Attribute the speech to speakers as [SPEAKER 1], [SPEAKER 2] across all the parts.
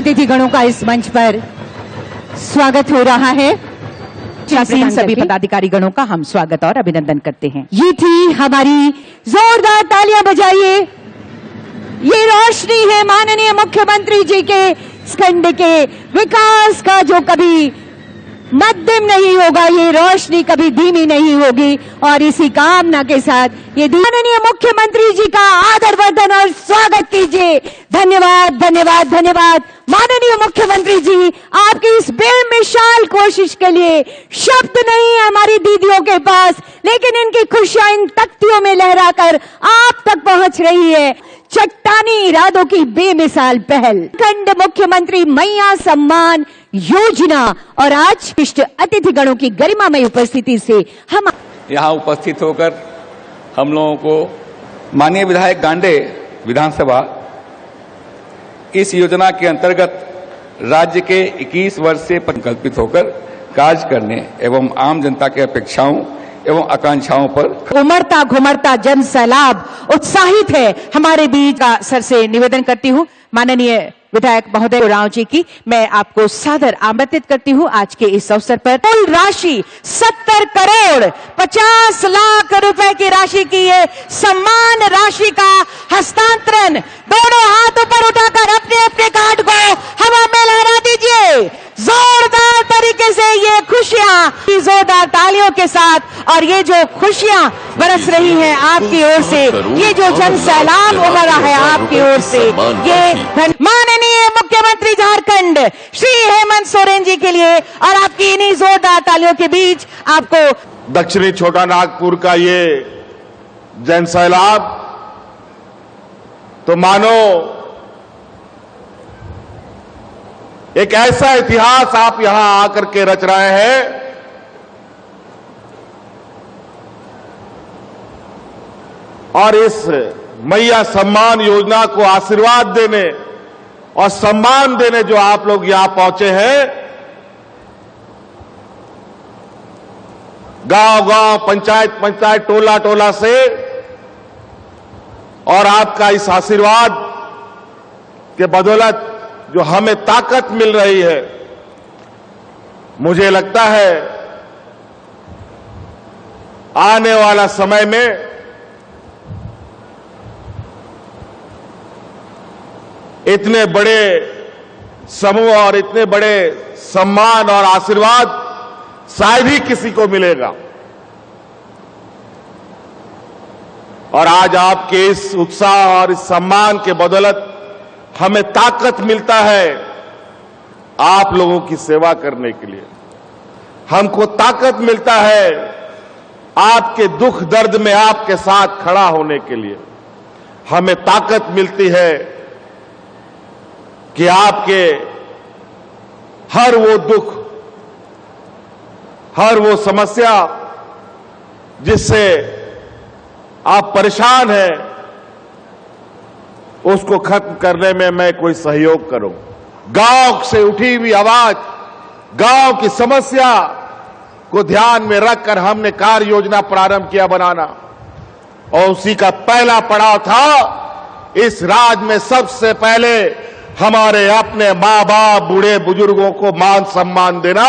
[SPEAKER 1] अतिथिगणों का इस मंच पर स्वागत हो रहा है।
[SPEAKER 2] सभी पदाधिकारी गणों का हम स्वागत और अभिनंदन करते हैं।
[SPEAKER 1] ये थी हमारी, जोरदार तालियां बजाइए। ये रोशनी है माननीय मुख्यमंत्री जी के खंड के विकास का, जो कभी मध्यम नहीं होगा, ये रोशनी कभी धीमी नहीं होगी। और इसी कामना के साथ ये माननीय मुख्यमंत्री जी का आदरवर्धन और स्वागत कीजिए। धन्यवाद धन्यवाद धन्यवाद माननीय मुख्यमंत्री जी, आपकी इस बेमिसाल कोशिश के लिए शब्द नहीं है हमारी दीदियों के पास, लेकिन इनकी खुशियां इन तख्तियों में लहराकर आप तक पहुंच रही है। चट्टानी इरादों की बेमिसाल पहल, खंड मुख्यमंत्री मैया सम्मान योजना, और आज विशिष्ट अतिथिगणों की गरिमामय उपस्थिति से हम
[SPEAKER 3] यहाँ उपस्थित होकर हम लोगों को माननीय विधायक गांडे विधानसभा इस योजना के अंतर्गत राज्य के 21 वर्ष से संकल्पित होकर कार्य करने एवं आम जनता के अपेक्षाओं एवं आकांक्षाओं पर
[SPEAKER 2] उमड़ता घुमड़ता जन सैलाब उत्साहित है हमारे बीच का। सर से निवेदन करती हूँ माननीय विधायक महोदय उरांव जी की, मैं आपको सादर आमंत्रित करती हूँ आज के इस अवसर पर। कुल राशि 70 करोड़ 50 लाख रुपए की राशि की ये सम्मान राशि का हस्तांतरण, दोनों हाथ ऊपर उठाकर अपने अपने कार्ड को हवा में लहरा दीजिए। जोरदार तरीके से ये खुशियां जोरदार तालियों के साथ, और ये जो खुशियां बरस रही हैं आपकी ओर से, ये जो जन सैलाब उमड़ा है आपकी ओर से, ये माननीय मुख्यमंत्री झारखंड श्री हेमंत सोरेन जी के लिए, और आपकी इन्हीं जोरदार तालियों के बीच आपको
[SPEAKER 4] दक्षिणी छोटा नागपुर का ये जन सैलाब तो मानो एक ऐसा इतिहास आप यहां आकर के रच रहे हैं और इस मैया सम्मान योजना को आशीर्वाद देने और सम्मान देने जो आप लोग यहां पहुंचे हैं, गांव-गांव, पंचायत-पंचायत, टोला-टोला से, और आपका इस आशीर्वाद के बदौलत जो हमें ताकत मिल रही है, मुझे लगता है आने वाला समय में इतने बड़े समूह और इतने बड़े सम्मान और आशीर्वाद शायद ही किसी को मिलेगा। और आज आपके इस उत्साह और इस सम्मान के बदौलत हमें ताकत मिलता है आप लोगों की सेवा करने के लिए। हमको ताकत मिलता है आपके दुख दर्द में आपके साथ खड़ा होने के लिए। हमें ताकत मिलती है कि आपके हर वो दुख, हर वो समस्या जिससे आप परेशान हैं, उसको खत्म करने में मैं कोई सहयोग करूं। गांव से उठी हुई आवाज, गांव की समस्या को ध्यान में रखकर हमने कार्य योजना प्रारंभ किया बनाना, और उसी का पहला पड़ाव था इस राज्य में सबसे पहले हमारे अपने मां बाप, बूढ़े बुजुर्गों को मान सम्मान देना,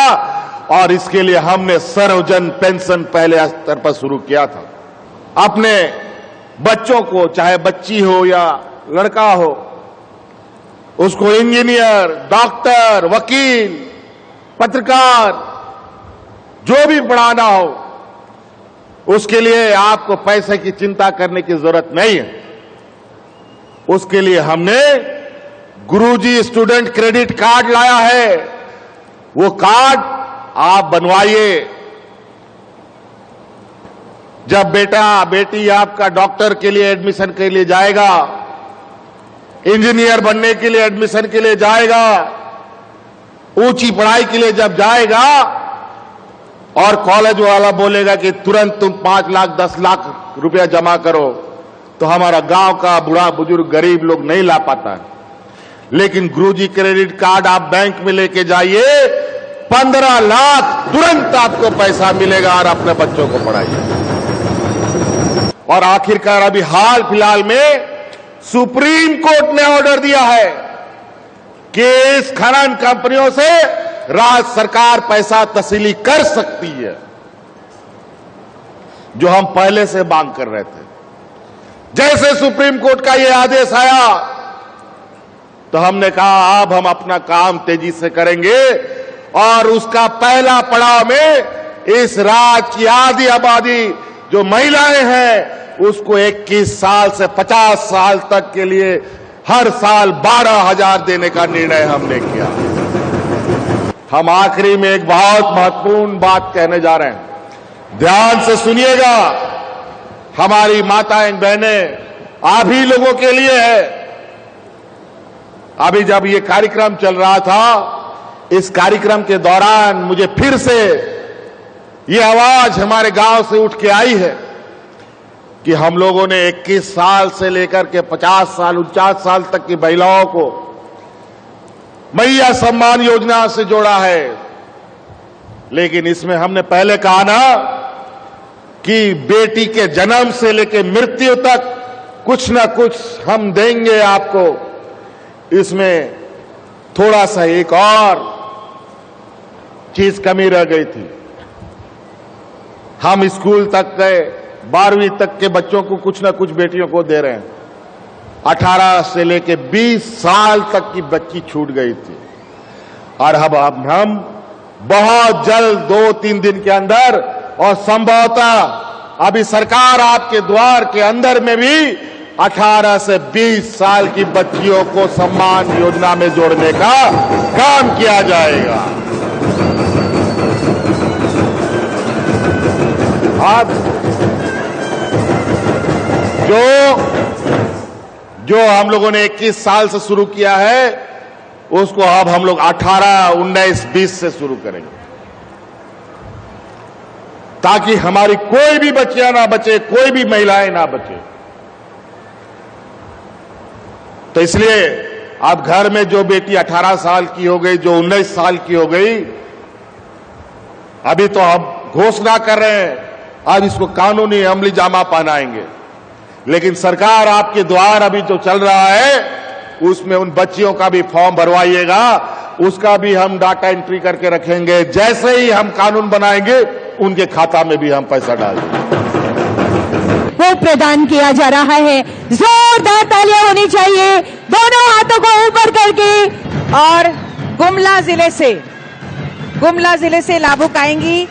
[SPEAKER 4] और इसके लिए हमने सर्वजन पेंशन पहले स्तर पर शुरू किया था। अपने बच्चों को, चाहे बच्ची हो या लड़का हो, उसको इंजीनियर, डॉक्टर, वकील, पत्रकार, जो भी पढ़ाना हो, उसके लिए आपको पैसे की चिंता करने की जरूरत नहीं है। उसके लिए हमने गुरुजी स्टूडेंट क्रेडिट कार्ड लाया है। वो कार्ड आप बनवाइए। जब बेटा बेटी आपका डॉक्टर के लिए एडमिशन के लिए जाएगा, इंजीनियर बनने के लिए एडमिशन के लिए जाएगा, ऊंची पढ़ाई के लिए जब जाएगा, और कॉलेज वाला बोलेगा कि तुरंत तुम 5 लाख 10 लाख रुपया जमा करो, तो हमारा गांव का बूढ़ा बुजुर्ग गरीब लोग नहीं ला पाता है। लेकिन गुरुजी क्रेडिट कार्ड आप बैंक में लेके जाइए, 15 लाख तुरंत आपको पैसा मिलेगा और अपने बच्चों को पढ़ाइए। और आखिरकार अभी हाल फिलहाल में सुप्रीम कोर्ट ने ऑर्डर दिया है कि इस खनन कंपनियों से राज्य सरकार पैसा तस्वीली कर सकती है, जो हम पहले से मांग कर रहे थे। जैसे सुप्रीम कोर्ट का यह आदेश आया तो हमने कहा अब हम अपना काम तेजी से करेंगे और उसका पहला पड़ाव में इस राज्य की आधी आबादी जो महिलाएं हैं उसको 21 साल से 50 साल तक के लिए हर साल 12,000 देने का निर्णय हमने किया। हम आखिरी में एक बहुत महत्वपूर्ण बात कहने जा रहे हैं, ध्यान से सुनिएगा। हमारी माताएं बहनें आप ही लोगों के लिए है। अभी जब ये कार्यक्रम चल रहा था, इस कार्यक्रम के दौरान मुझे फिर से ये आवाज हमारे गांव से उठ के आई है कि हम लोगों ने 21 साल से लेकर के 50 साल 49 साल तक की महिलाओं को मैया सम्मान योजना से जोड़ा है। लेकिन इसमें हमने पहले कहा ना कि बेटी के जन्म से लेकर मृत्यु तक कुछ ना कुछ हम देंगे आपको। इसमें थोड़ा सा एक और चीज कमी रह गई थी। हम स्कूल तक गए, 12वीं तक के बच्चों को कुछ ना कुछ बेटियों को दे रहे हैं। 18 से लेके 20 साल तक की बच्ची छूट गई थी और अब हम बहुत जल्द 2-3 दिन के अंदर और संभवतः अभी सरकार आपके द्वार के अंदर में भी 18 से 20 साल की बच्चियों को सम्मान योजना में जोड़ने का काम किया जाएगा। अब जो हम लोगों ने 21 साल से शुरू किया है उसको अब हम लोग 18, 19, 20 से शुरू करेंगे ताकि हमारी कोई भी बच्चियां ना बचे, कोई भी महिलाएं ना बचे। तो इसलिए अब घर में जो बेटी 18 साल की हो गई, जो 19 साल की हो गई, अभी तो हम घोषणा कर रहे हैं, अब इसको कानूनी अमली जामा पहनाएंगे। लेकिन सरकार आपके द्वार अभी जो चल रहा है उसमें उन बच्चियों का भी फॉर्म भरवाइएगा, उसका भी हम डाटा एंट्री करके रखेंगे। जैसे ही हम कानून बनाएंगे उनके खाता में भी हम पैसा डाल देंगे।
[SPEAKER 1] वो प्रदान किया जा रहा है। जोरदार तालियां होनी चाहिए, दोनों हाथों को ऊपर करके।
[SPEAKER 2] और गुमला जिले से लाभुक आएंगी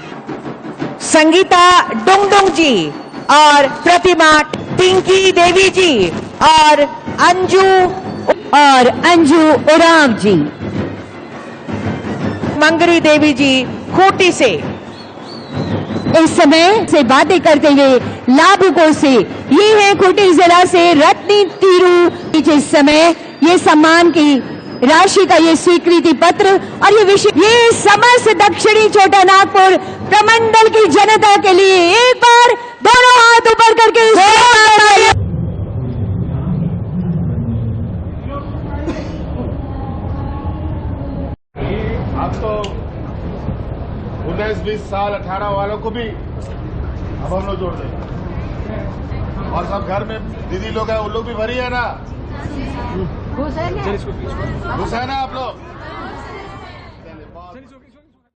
[SPEAKER 2] संगीता डुंगडुंग जी और प्रतिमा टिंकी देवी जी और अंजू उरांव जी, मंगरी देवी जी खूंटी से।
[SPEAKER 1] इस समय से बातें करते हुए लाभुकों से ये है खूंटी जिला से रत्नी तीरू। इस समय ये सम्मान की राशि का ये स्वीकृति पत्र और ये समस्त दक्षिणी छोटा नागपुर प्रमंडल की जनता के लिए एक बार दोनों हाथ ऊपर करके
[SPEAKER 4] अब तो 19-20 साल 18 वालों को भी अब हम लोग जोड़ देंगे। और सब घर में दीदी लोग हैं, उन लोग भी भरी है ना, घुस है ना आप लोग।